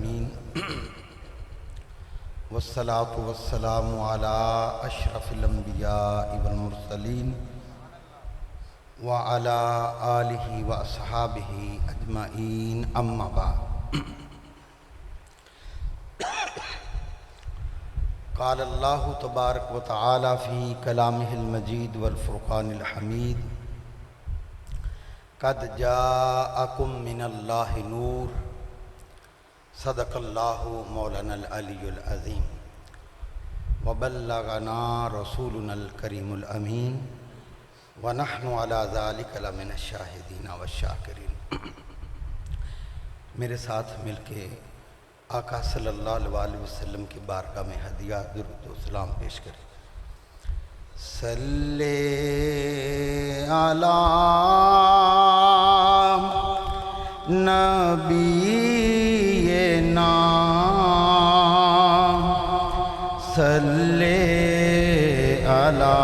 العالمین والصلاة والسلام علی اشرف الانبیاء والمرسلین وعلی آلہ واصحابہ اجمعین اما بعد۔ قال اللہ تبارک و تعالی فی کلامہ المجید والفرقان الحمید قد جاءکم من اللہ نور صدق اللہ مولانا العلی العظیم وبلغنا رسولنا الکریم الامین ونحن علی ذلک لمن الشاہدین والشاکرین۔ میرے ساتھ مل کے آقا صلی اللہ علیہ وسلم کی بارگاہ میں ہدیہ درود و سلام پیش کریں۔ صلی علی نبینا صلی علی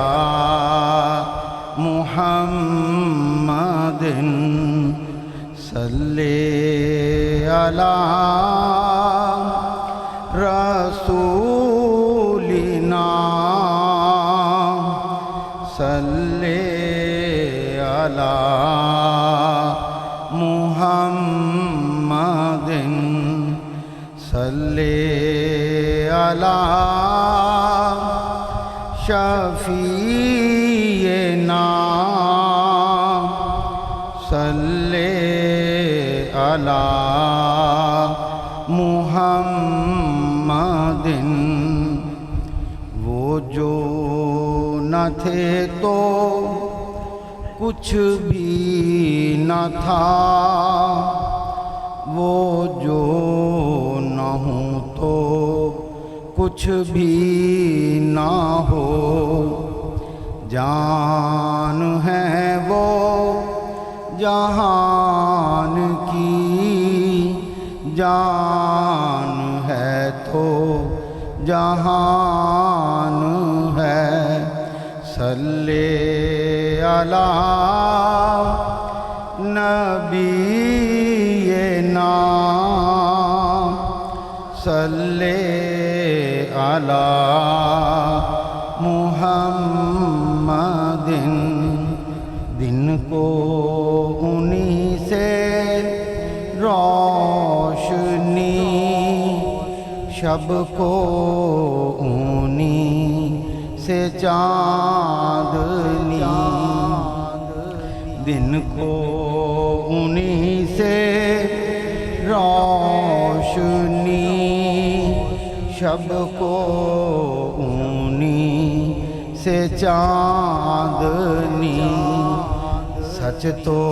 محمد صلی علی رسولنا صلی علی محمد صلی علی شفیعنا صلی علی محمد۔ وہ جو نہ تھے تو کچھ بھی نہ تھا، وہ جو نہ ہوں تو کچھ بھی نہ ہو، جان ہے وہ جہان کی، جان ہے تو جہان ہے۔ صلی علی نبینا صلی علی محمد۔ دن کو انہی سے روشنی، شب کو انہی سے چاندنی، دن کو انہی سے روشنی، شب کو انہی سے چاندنی۔ سچ تو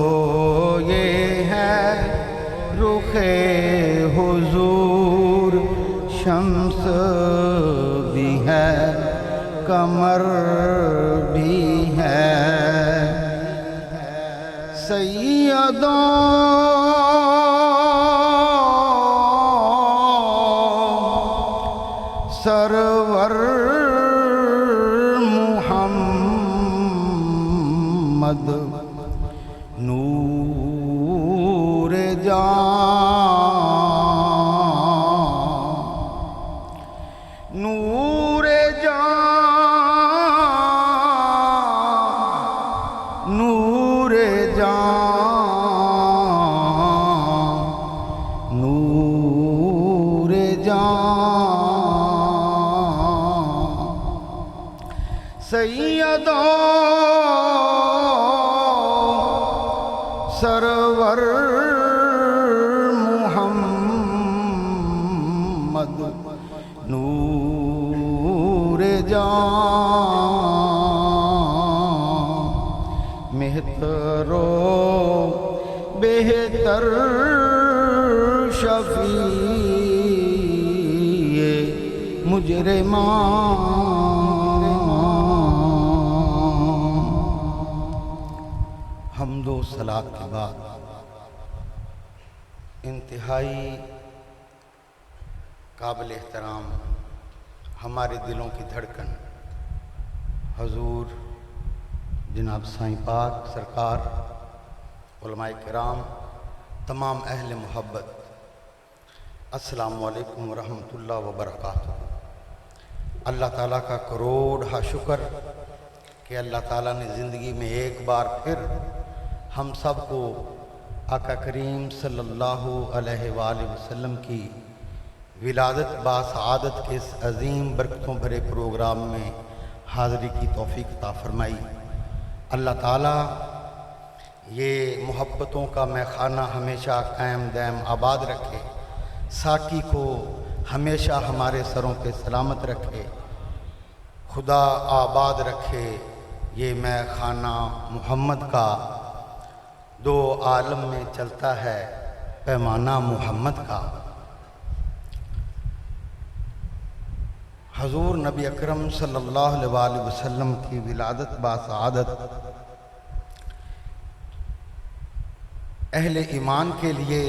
یہ ہے رخ حضور شمس بھی ہے قمر بھی ہے، سیدوں سرور محمد نور جان، نور جان، نور جان، نور جان، سیدوں سرور محمد نور جان، مہتر و بہتر شفیع مجرمان۔ حمد و صلاۃ کے بعد انتہائی قابل احترام ہمارے دلوں کی دھڑکن حضور جناب سائیں پاک سرکار، علماء کرام، تمام اہل محبت، السلام علیکم ورحمۃ اللہ وبرکاتہ۔ اللہ تعالیٰ کا کروڑ شکر کہ اللہ تعالیٰ نے زندگی میں ایک بار پھر ہم سب کو آقا کریم صلی اللہ علیہ وآلہ وسلم کی ولادت باسعادت کے اس عظیم برکتوں بھرے پروگرام میں حاضری کی توفیق عطا فرمائی۔ اللہ تعالیٰ یہ محبتوں کا میخانہ ہمیشہ قائم دائم آباد رکھے، ساقی کو ہمیشہ ہمارے سروں پہ سلامت رکھے، خدا آباد رکھے یہ میخانہ محمد کا، دو عالم میں چلتا ہے پیمانہ محمد کا۔ حضور نبی اکرم صلی اللہ علیہ وآلہ وسلم کی ولادت باسعادت اہل ایمان کے لیے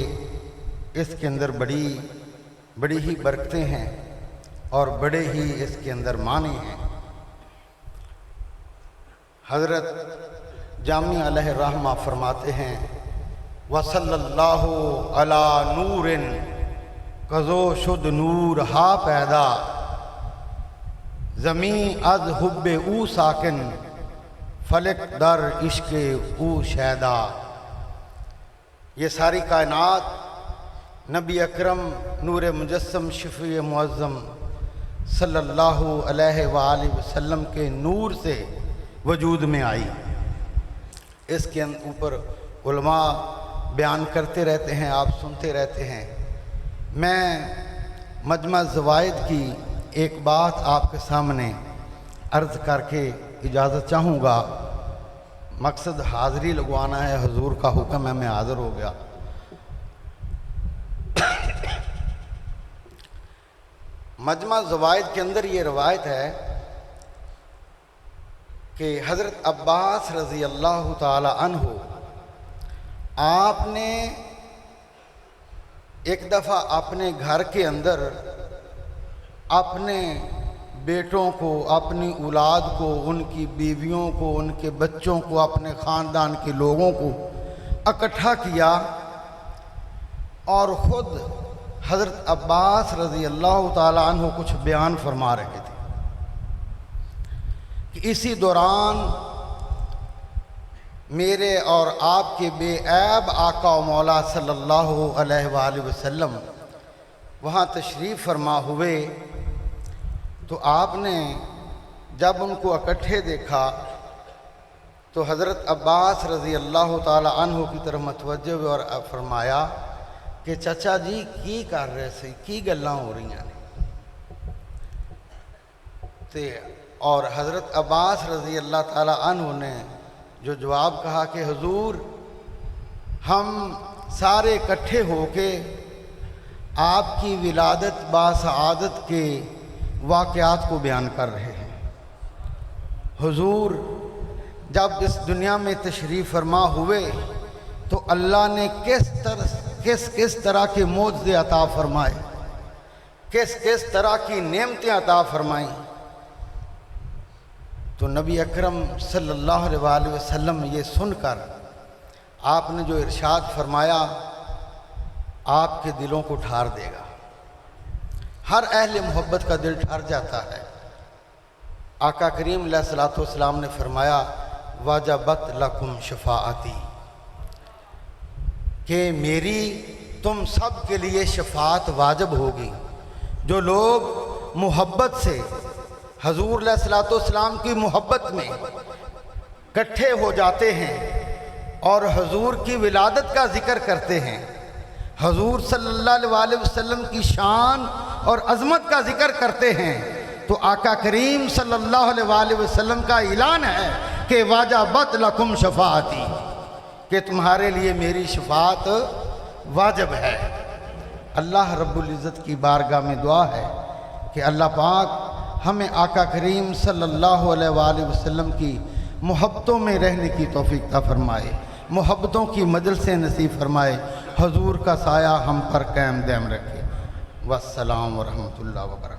اس کے اندر بڑی ہی برکتیں ہیں اور بڑے ہی اس کے اندر معنی ہیں۔ حضرت جامع علیہ الرحمہ فرماتے ہیں وصلی اللہ علی نور کزو شد نور ہا پیدا، زمین از حب او ساکن فلک در عشق او شیدا۔ یہ ساری کائنات نبی اکرم نور مجسم شفیع معظم صلی اللہ علیہ وآلہ وسلم کے نور سے وجود میں آئی۔ اس کے اوپر علماء بیان کرتے رہتے ہیں، آپ سنتے رہتے ہیں۔ میں مجمع زوائد کی ایک بات آپ کے سامنے عرض کر کے اجازت چاہوں گا۔ مقصد حاضری لگوانا ہے، حضور کا حکم ہے، میں حاضر ہو گیا۔ مجمع زوائد کے اندر یہ روایت ہے کہ حضرت عباس رضی اللہ تعالی عنہ آپ نے ایک دفعہ اپنے گھر کے اندر اپنے بیٹوں کو، اپنی اولاد کو، ان کی بیویوں کو، ان کے بچوں کو، اپنے خاندان کے لوگوں کو اکٹھا کیا اور خود حضرت عباس رضی اللہ تعالی عنہ کچھ بیان فرما رہے تھے کہ اسی دوران میرے اور آپ کے بے عیب آقا و مولا صلی اللہ علیہ وآلہ وسلم وہاں تشریف فرما ہوئے، تو آپ نے جب ان کو اکٹھے دیکھا تو حضرت عباس رضی اللہ تعالی عنہ کی طرف متوجہ ہوئے اور فرمایا کہ چچا جی کی کر رہے سے، کی گلاں ہو رہی ہیں۔ اور حضرت عباس رضی اللہ تعالی عنہ نے جو جواب کہا کہ حضور ہم سارے اکٹھے ہو کے آپ کی ولادت باسعادت کے واقعات کو بیان کر رہے ہیں۔ حضور جب اس دنیا میں تشریف فرما ہوئے تو اللہ نے کس طرح کے معجزے عطا فرمائے، کس طرح کی نعمتیں عطا فرمائیں۔ تو نبی اکرم صلی اللہ علیہ وآلہ وسلم یہ سن کر آپ نے جو ارشاد فرمایا آپ کے دلوں کو ٹھار دے گا، ہر اہل محبت کا دل ٹھر جاتا ہے۔ آقا کریم علیہ الصلوۃ والسلام نے فرمایا وجبت لکم شفاعتی، کہ میری تم سب کے لیے شفاعت واجب ہوگی۔ جو لوگ محبت سے حضور علیہ الصلوۃ والسلام کی محبت میں اکٹھے ہو جاتے ہیں اور حضور کی ولادت کا ذکر کرتے ہیں، حضور صلی اللہ علیہ وآلہ وسلم کی شان اور عظمت کا ذکر کرتے ہیں، تو آقا کریم صلی اللہ علیہ وآلہ وسلم کا اعلان ہے کہ واجبت لکم شفاعتی، کہ تمہارے لیے میری شفاعت واجب ہے۔ اللہ رب العزت کی بارگاہ میں دعا ہے کہ اللہ پاک ہمیں آقا کریم صلی اللہ علیہ وآلہ وسلم کی محبتوں میں رہنے کی توفیق عطا فرمائے، محبتوں کی مجلسیں نصیب فرمائے، حضور کا سایہ ہم پر قائم دائم رکھے۔ والسلام ورحمۃ اللہ وبرکاتہ۔